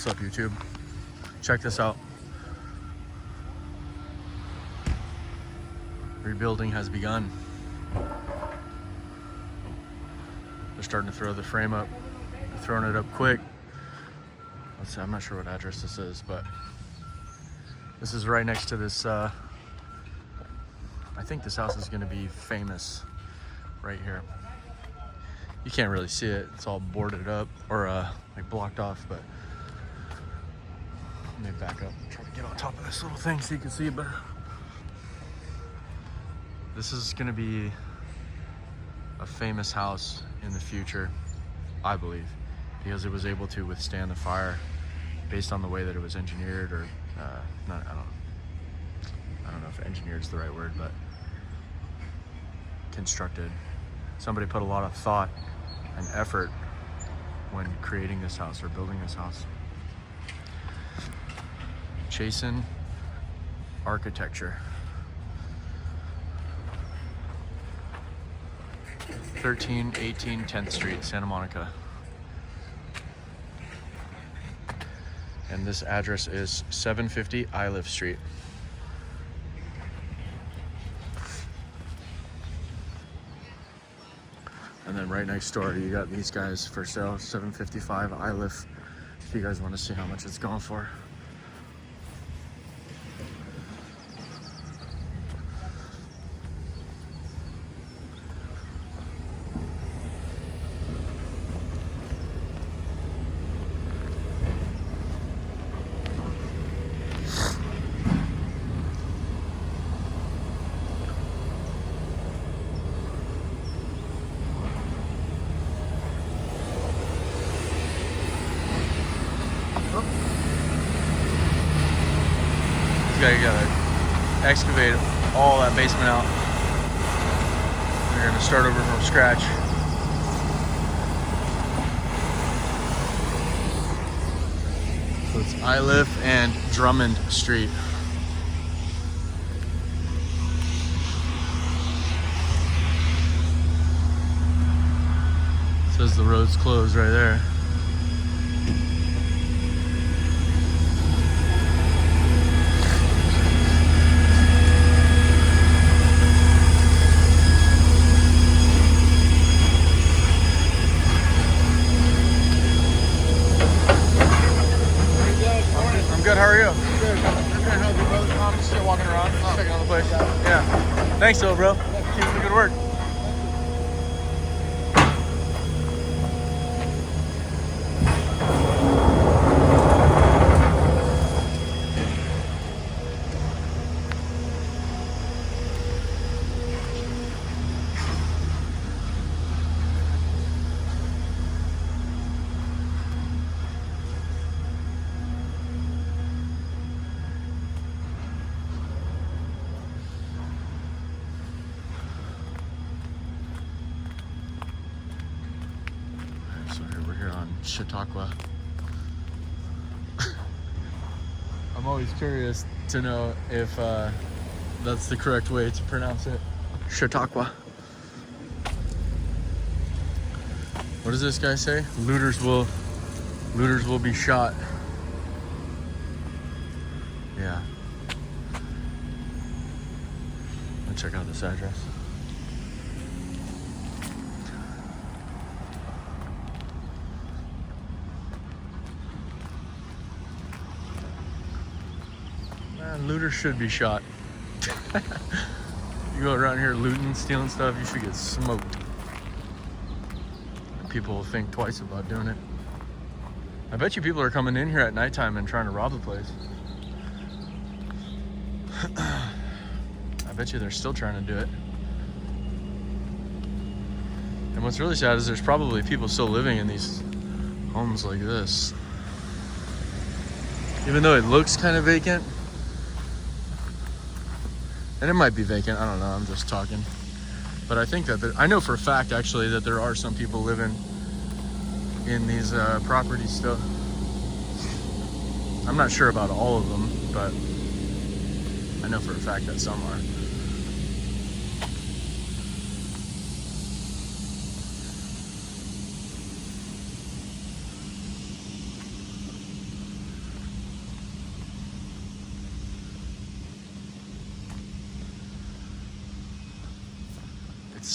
What's up, YouTube? Check this out. Rebuilding has begun. They're starting to throw the frame up. They're throwing it up quick. Let's see, I'm not sure what address this is, but this is right next to this, I think this house is gonna be famous right here. You can't really see it, it's all boarded up or like blocked off, but let me back up and try to get on top of this little thing so you can see it better. This is gonna be a famous house in the future, I believe, because it was able to withstand the fire based on the way that it was engineered, or I don't know if engineered is the right word, but constructed. Somebody put a lot of thought and effort when creating this house or building this house. Chasen Architecture. 1318 10th Street, Santa Monica. And this address is 750 Iliff Street. And then right next door, you got these guys for sale, 755 Iliff, if you guys want to see how much it's going for. You gotta excavate all that basement out. We're gonna start over from scratch. So it's Iliff and Drummond Street. It says the road's closed right there. Good, how are you? Good. How's your brother? I'm just still walking around, just checking out the place. Yeah. Thanks, though, bro. Keep up the good work. So we're here on Chautauqua. I'm always curious to know if that's the correct way to pronounce it. Chautauqua. What does this guy say? Looters will be shot. Yeah. Let's check out this address. Looters should be shot. You go around here looting, stealing stuff, you should get smoked. People will think twice about doing it. I bet you people are coming in here at nighttime and trying to rob the place. I bet you they're still trying to do it. And what's really sad is there's probably people still living in these homes like this. Even though it looks kind of vacant. And it might be vacant, I don't know, I'm just talking. But I think that I know for a fact, actually, that there are some people living in these properties still. I'm not sure about all of them, but I know for a fact that some are.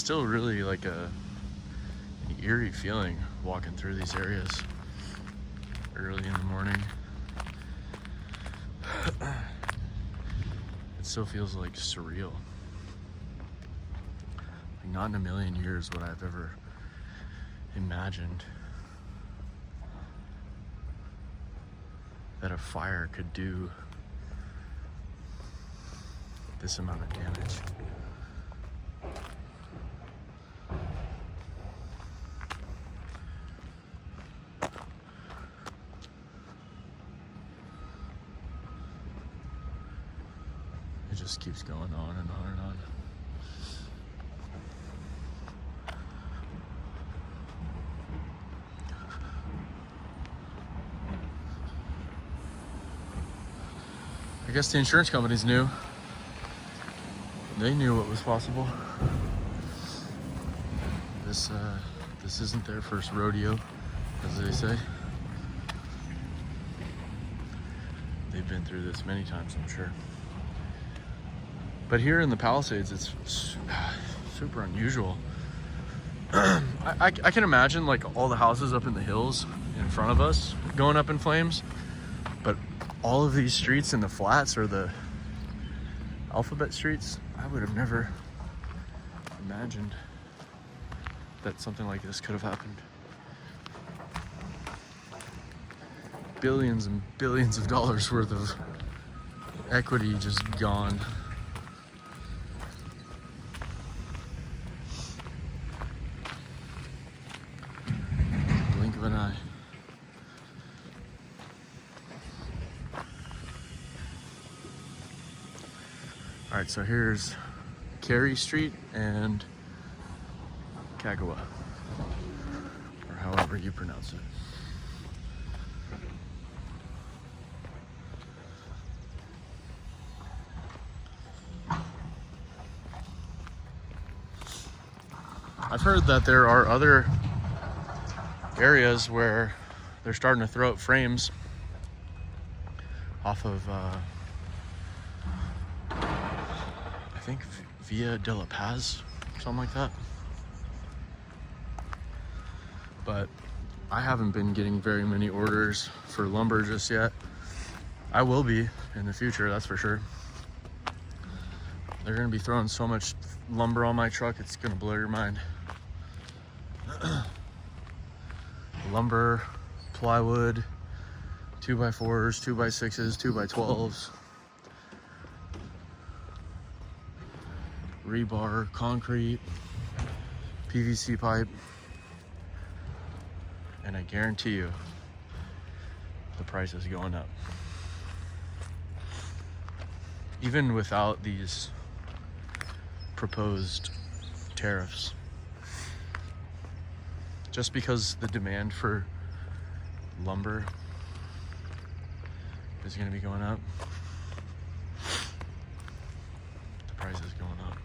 still really like an eerie feeling walking through these areas early in the morning. It still feels like surreal. Like not in a million years would I've ever imagined that a fire could do this amount of damage. It just keeps going on and on and on. I guess the insurance companies knew. They knew what was possible. This isn't their first rodeo, as they say. They've been through this many times, I'm sure. But here in the Palisades, it's super unusual. I can imagine like all the houses up in the hills in front of us going up in flames, but all of these streets in the flats or the alphabet streets, I would have never imagined that something like this could have happened. Billions and billions of dollars worth of equity just gone. Blink of an eye. All right, so here's Carey Street and Kagawa, or however you pronounce it. I've heard that there are other areas where they're starting to throw out frames off of I think Via de la Paz, something like that. But I haven't been getting very many orders for lumber just yet. I will be in the future, that's for sure. They're gonna be throwing so much lumber on my truck, it's gonna blow your mind. Lumber, plywood, 2x4s, 2x6s, 2x12s. Rebar, concrete, PVC pipe, and I guarantee you the price is going up. Even without these proposed tariffs. Just because the demand for lumber is going to be going up, the price is going up.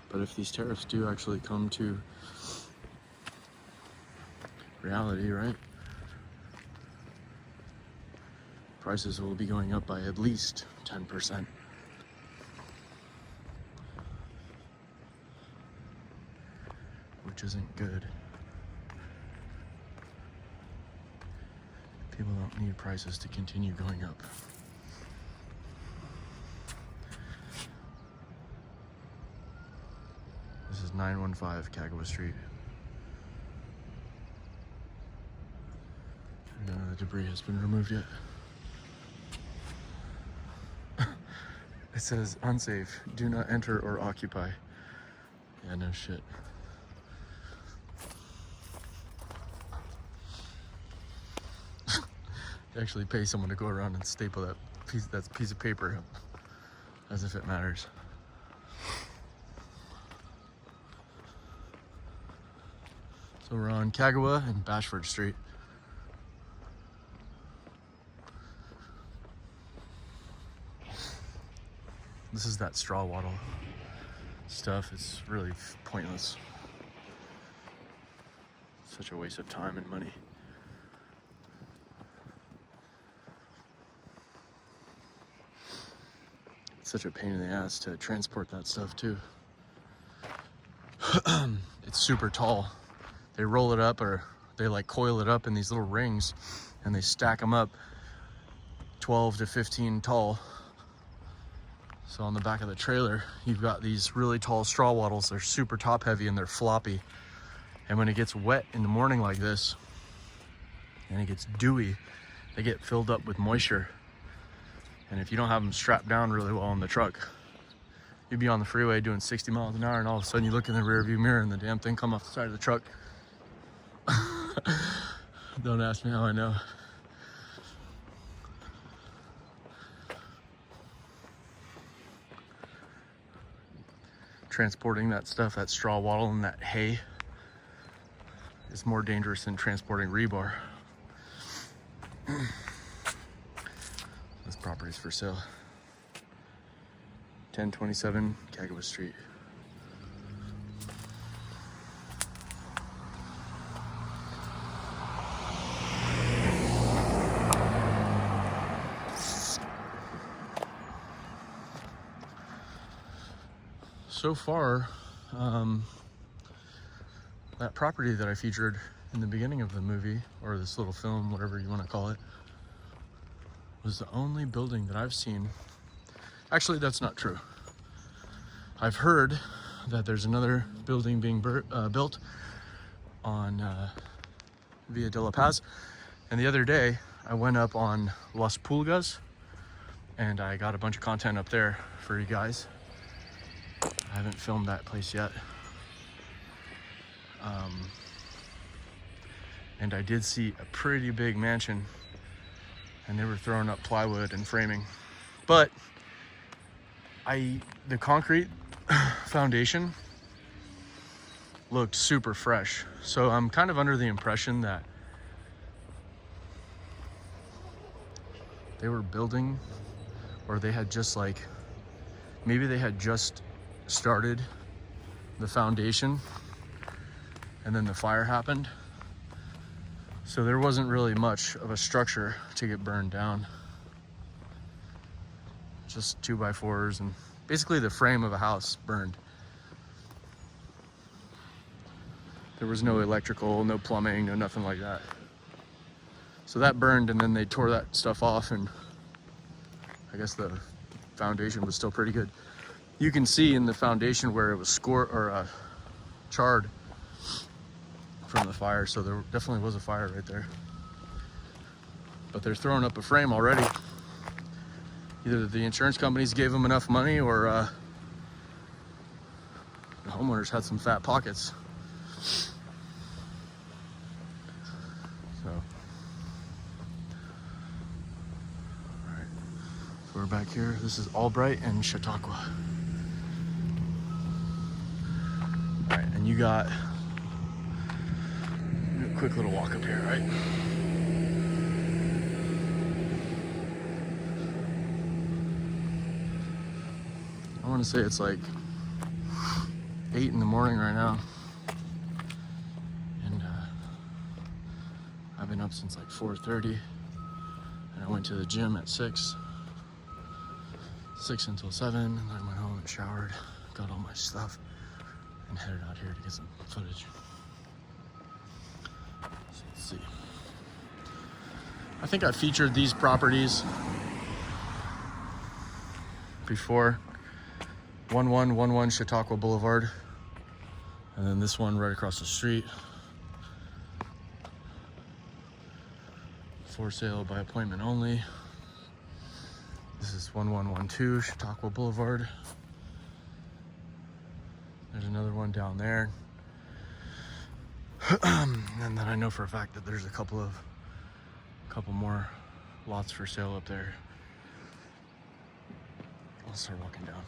But if these tariffs do actually come to reality, right? Prices will be going up by at least 10%. Which isn't good. People don't need prices to continue going up. This is 915 Kagawa Street. None of the debris has been removed yet. It says unsafe, do not enter or occupy. Yeah, no shit. They actually pay someone to go around and staple that piece of paper as if it matters. So we're on Kagawa and Bashford Street. This is that straw wattle stuff. It's really pointless. Such a waste of time and money. It's such a pain in the ass to transport that stuff too. It's super tall. They roll it up, or they like coil it up in these little rings, and they stack them up 12 to 15 tall. So on the back of the trailer, you've got these really tall straw wattles. They're super top heavy and they're floppy. And when it gets wet in the morning like this, and it gets dewy, they get filled up with moisture. And if you don't have them strapped down really well in the truck, you'd be on the freeway doing 60 miles an hour, and all of a sudden you look in the rear view mirror and the damn thing come off the side of the truck. Don't ask me how I know. Transporting that stuff, that straw wattle and that hay, is more dangerous than transporting rebar. This property's for sale. 1027 Kagawa Street. So far, that property that I featured in the beginning of the movie, or this little film, whatever you want to call it, was the only building that I've seen. Actually, that's not true. I've heard that there's another building being built on Via de la Paz. And the other day, I went up on Las Pulgas, and I got a bunch of content up there for you guys. I haven't filmed that place yet. And I did see a pretty big mansion, and they were throwing up plywood and framing. But the concrete foundation looked super fresh. So I'm kind of under the impression that they were building, or they had just maybe they had just started the foundation and then the fire happened. So there wasn't really much of a structure to get burned down. Just 2x4s and basically the frame of a house burned. There was no electrical, no plumbing, no nothing like that. So that burned, and then they tore that stuff off, and I guess the foundation was still pretty good. You can see in the foundation where it was charred from the fire, so there definitely was a fire right there. But they're throwing up a frame already. Either the insurance companies gave them enough money, or the homeowners had some fat pockets. So, all right, so we're back here. This is Albright and Chautauqua. All right, and you got a quick little walk up here, right? I want to say it's like 8 in the morning right now, and I've been up since like 4:30, and I went to the gym at 6 until 7, and then I went home and showered, got all my stuff, and headed out here to get some footage. So let's see. I think I featured these properties before. 1111 Chautauqua Boulevard, and then this one right across the street. For sale by appointment only. This is 1112 Chautauqua Boulevard. There's another one down there. And then I know for a fact that there's a couple more lots for sale up there. I'll start walking down.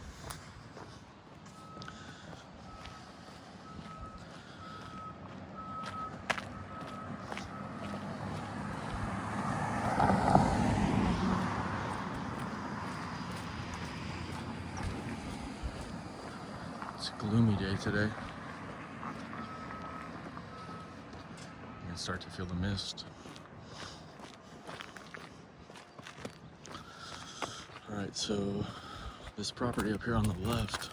It's a gloomy day today. You can start to feel the mist. All right, so this property up here on the left.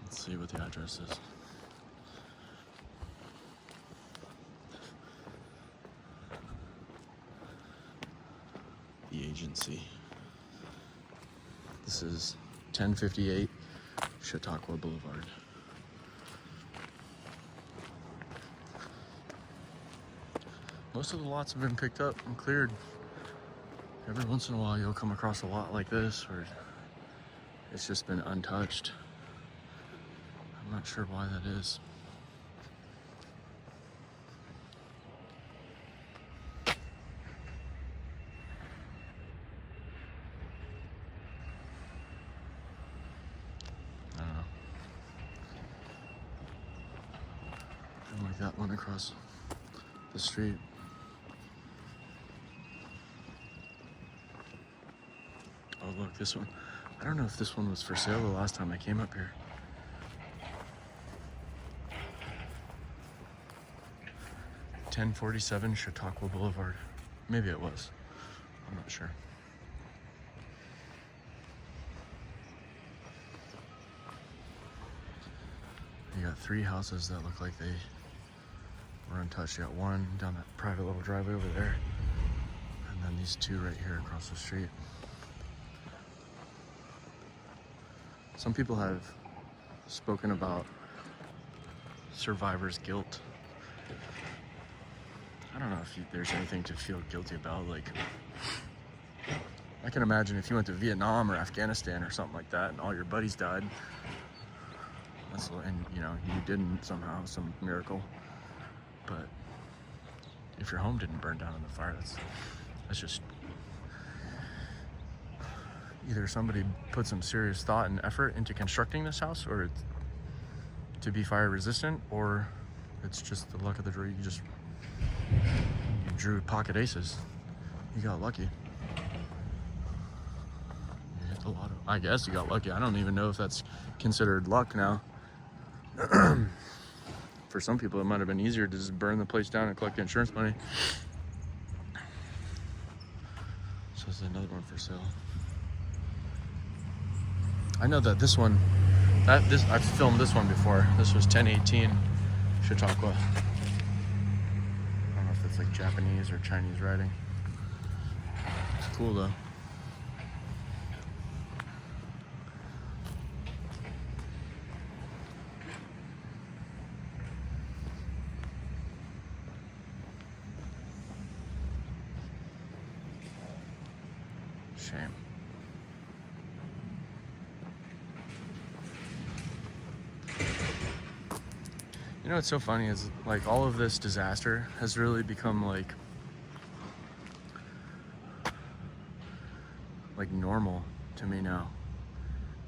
Let's see what the address is. The agency. This is 1058 Chautauqua Boulevard. Most of the lots have been picked up and cleared. Every once in a while you'll come across a lot like this where it's just been untouched. I'm not sure why that is. I don't know. And like that one across the street. Oh look, this one. I don't know if this one was for sale the last time I came up here. $1047 Chautauqua Boulevard. Maybe it was. I'm not sure. You got 3 houses that look like they were untouched. You got one down that private little driveway over there. And then these 2 right here across the street. Some people have spoken about survivor's guilt. I don't know if there's anything to feel guilty about. Like, I can imagine if you went to Vietnam or Afghanistan or something like that and all your buddies died, and you know, you didn't somehow, some miracle. But if your home didn't burn down in the fire, that's just either somebody put some serious thought and effort into constructing this house, or it's to be fire resistant, or it's just the luck of the draw. You drew pocket aces. You got lucky. You hit the lotto. I guess you got lucky. I don't even know if that's considered luck now. For some people, it might have been easier to just burn the place down and collect the insurance money. So there's another one for sale. I know that this one, I've filmed this one before. This was 1018 Chautauqua. I don't know if it's like Japanese or Chinese writing. It's cool though. Shame. You know what's so funny is like all of this disaster has really become like normal to me now.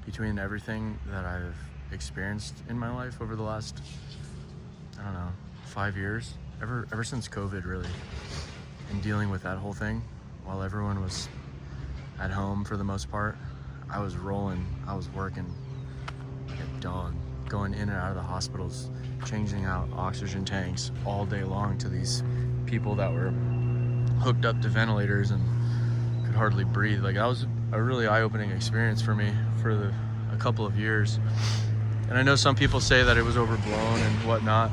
Between everything that I've experienced in my life over the last, I don't know, 5 years, ever since COVID really, and dealing with that whole thing while everyone was at home for the most part. I was rolling, I was working like a dog, going in and out of the hospitals, changing out oxygen tanks all day long to these people that were hooked up to ventilators and could hardly breathe. Like, that was a really eye-opening experience for me for a couple of years. And I know some people say that it was overblown and whatnot,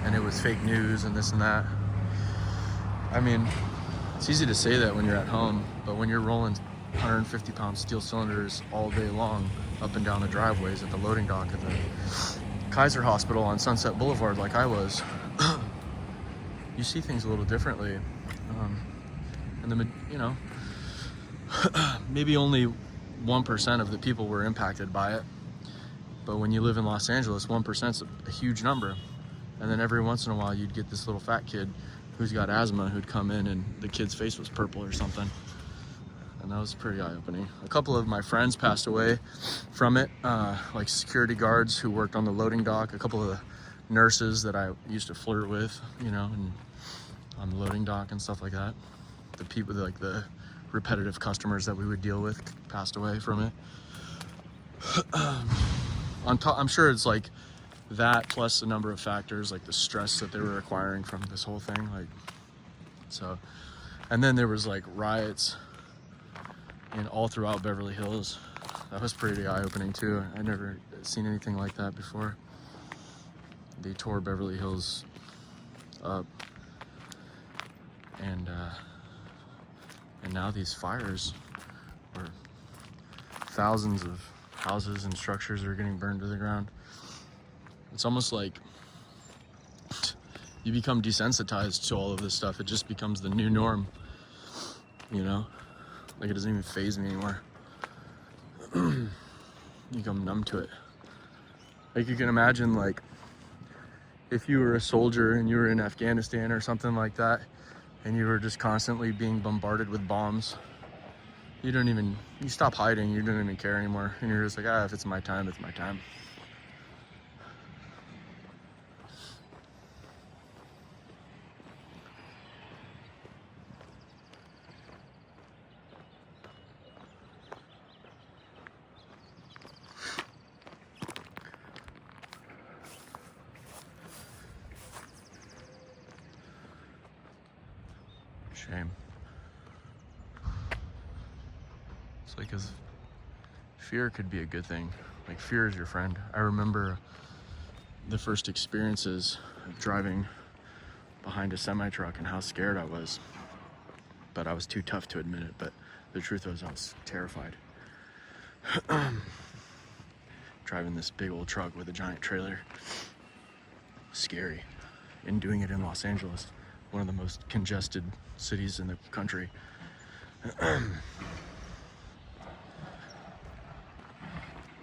and it was fake news and this and that. I mean, it's easy to say that when you're at home, but when you're rolling 150-pound steel cylinders all day long up and down the driveways at the loading dock at the Kaiser Hospital on Sunset Boulevard like I was, you see things a little differently. And you know, maybe only 1% of the people were impacted by it. But when you live in Los Angeles, 1%'s a huge number. And then every once in a while, you'd get this little fat kid who's got asthma who'd come in and the kid's face was purple or something. And that was pretty eye-opening. A couple of my friends passed away from it, like security guards who worked on the loading dock, a couple of the nurses that I used to flirt with, you know, and on the loading dock and stuff like that. The people, like the repetitive customers that we would deal with, passed away from it. I'm sure it's like that plus a number of factors, like the stress that they were acquiring from this whole thing. Like, so And then there was like riots in all throughout Beverly Hills. That was pretty eye-opening too. I'd never seen anything like that before. They tore Beverly Hills up, and now these fires, where thousands of houses and structures are getting burned to the ground. It's almost like you become desensitized to all of this stuff. It just becomes the new norm, you know? Like, it doesn't even faze me anymore. You become numb to it. Like, you can imagine, like, if you were a soldier and you were in Afghanistan or something like that, and you were just constantly being bombarded with bombs, you stop hiding, you don't even care anymore. And you're just like, if it's my time, it's my time. Shame. It's like, as fear could be a good thing. Like, fear is your friend. I remember the first experiences of driving behind a semi-truck and how scared I was. But I was too tough to admit it. But the truth was, I was terrified. Driving this big old truck with a giant trailer. Scary. And doing it in Los Angeles, one of the most congested cities in the country.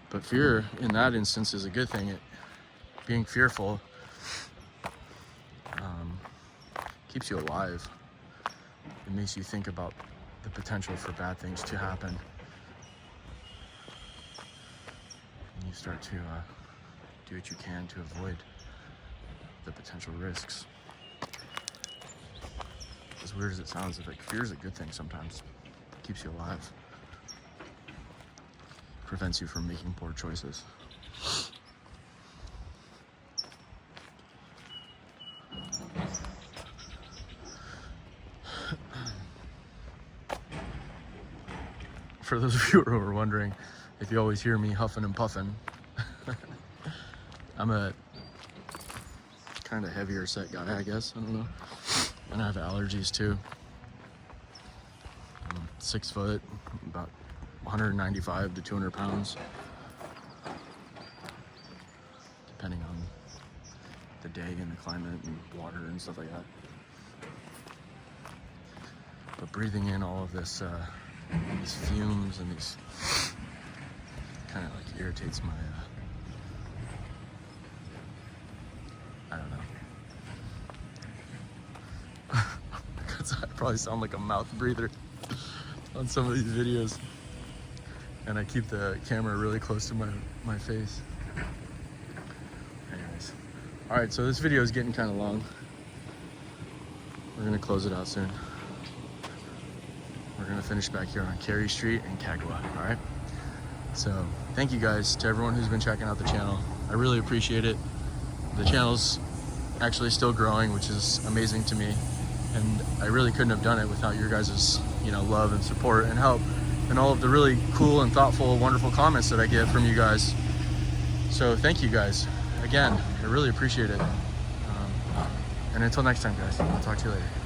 But fear in that instance is a good thing. Being fearful keeps you alive. It makes you think about the potential for bad things to happen. And you start to do what you can to avoid the potential risks. As weird as it sounds, like, fear is a good thing sometimes. It keeps you alive. Prevents you from making poor choices. For those of you who are wondering, if you always hear me huffing and puffing, I'm a kind of heavier set guy, I guess. I don't know. And I have allergies too. I'm 6 foot, about 195 to 200 pounds, depending on the day and the climate and water and stuff like that. But breathing in all of this, these fumes and these, kind of like irritates my, I don't know. I probably sound like a mouth breather on some of these videos, and I keep the camera really close to my face. Anyways, all right, so this video is getting kind of long. We're gonna close it out soon. We're gonna finish back here on Cary Street in Kagwa. All right, so thank you guys to everyone who's been checking out the channel. I really appreciate it. The channel's actually still growing, which is amazing to me. And I really couldn't have done it without your guys' love and support and help, and all of the really cool and thoughtful, wonderful comments that I get from you guys. So thank you guys. Again, I really appreciate it. And until next time, guys, I'll talk to you later.